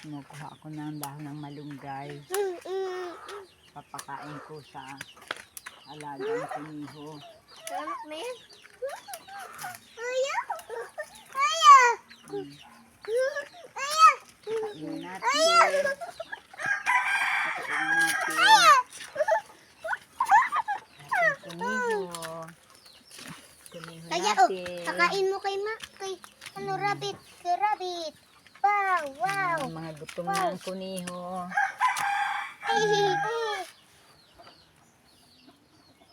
Kumukuha ako ng dahon ng malunggay. Papakain ko sa alagang kuniho. Salamat, man. Pakainin natin. Pakainin natin. Ating kuniho. Kuniho Kaya, natin. kakain mo kay rabbit. Kay rabbit. Wow, wow. Ang mga gutom na ang kuniho.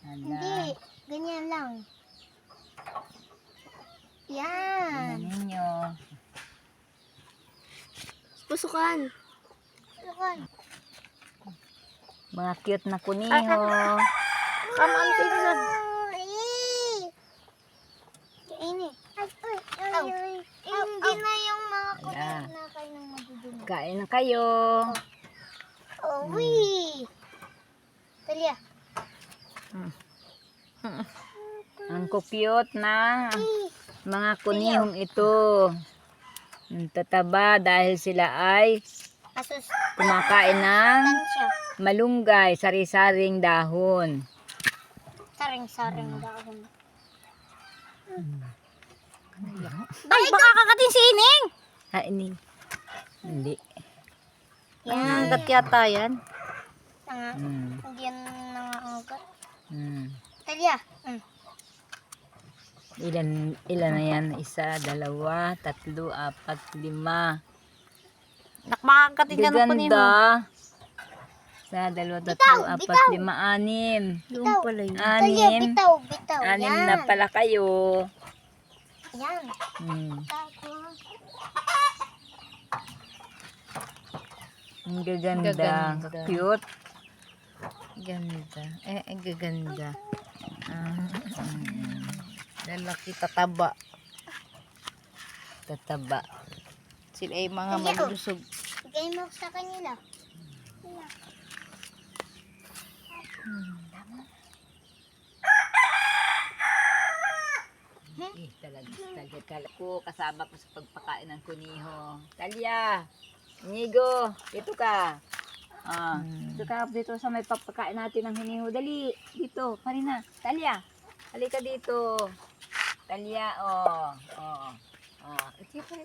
Hindi, ganyan lang. Yan. Tingnan ninyo. Pusukan. Pusukan. Mga cute na kuniho. Come on, Tignan. Kainin. Hindi na yung mga kulit na kayo nang madudumi. Kain na kayo. Uy! Talia. Ang cute na mga kunihong ito. Ang tataba dahil sila ay Asus. kumakain ng Tansya. malunggay, sari-saring dahon. Saring-saring dahon. Ay, baka kakatin si Ining. Ah, ini. Hindi. Yan. Angat yata yan. Hindi yan nangangagat. Talia. Ilan na yan? 1, 2, 3, 4, 5. Nak, makakatin ka ng kunin mo. Gaganda. 1, 2, 3, 4, 5, 6. Yung pala yun. Talia, 6. bitaw, bitaw. 6 Yan. na pala kayo. Yan. Tapos. Ang gaganda. Gaganda. Cute. Ganda. Gaganda. Lalaki tataba. Tataba. Sila ay mga Talia, malusog. Bigay mo sa kanila. Talaga ko kasama ko sa pagpakain ng kuniho. Talia, Inigo, dito ka. Dito ka dito sa may papakain natin ng kuniho. Dali, dito, Marina. Talia, halika dito. Talia, ito pa.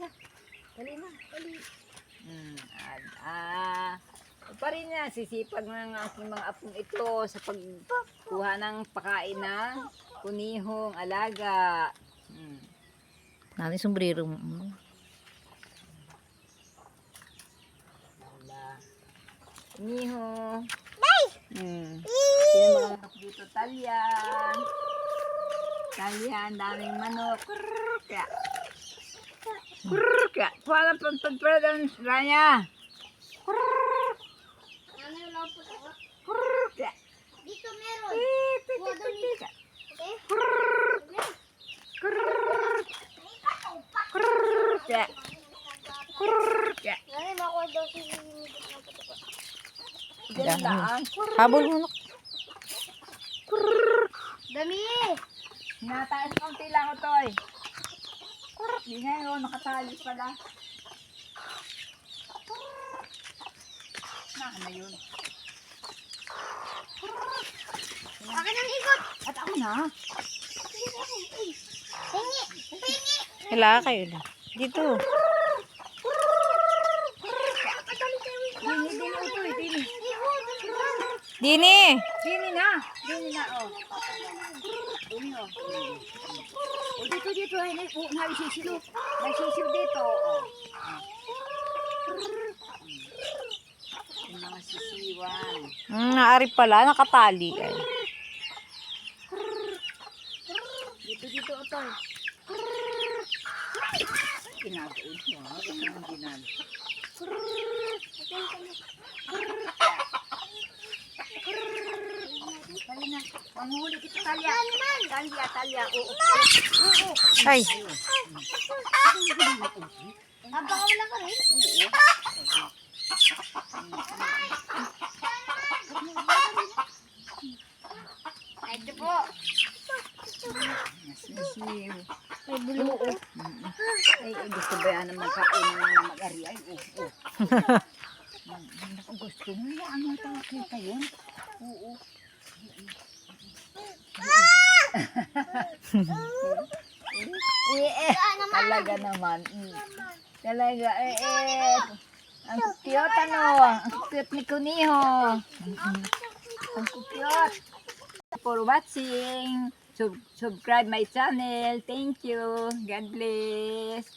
Dali na, dali. Pa rin niya, sisipag ng aking mga apong ito sa pagkuha ng pakain ng kunihong alaga. Natin sombrero mo. Kuniho. Sino mga manok dito? Talia. Talia, ang daming manok. Kaya. Kaya. Kuha lang pagpagpala ng ranya. Ano yung lapot ako? Kaya. Dito meron. Kaya. Kaya. Kaya. Ano makuha daw si Mimigit na puto. Ganda. Habol mo. Dami! Nataas konti lang ito eh. Hindi nga yun, nakatali pala. Na yun. Akin ang ikot! At ako na. Hingi! Hingi! Kailangan kayo lang. Dito. Dini. Dini na, oh. Dini, oh. Oh, dito, ay, naisisiw. Naisisiw dito, oh. Yung mga sisiwan. Naari pala. Nakatali. Ay. Dito, otoy. Ginagaon mo, ha? Baka nang ginagaon. Tali na. Manghuli kita, Talia. Talia. Oo. Ay. Baka wala ka rin? Oo. Ito po. Nasisiw. Ay, bulu. Ay, gusto ba yan naman kainin mo na mag-ari? Ay, oo. Naku, gusto mo na ang kita yun. Oo. Talaga naman. Talaga, ang cute ano. Ang cute ni Kuniho. Ang cute. For watching. Subscribe my channel. Thank you. God bless.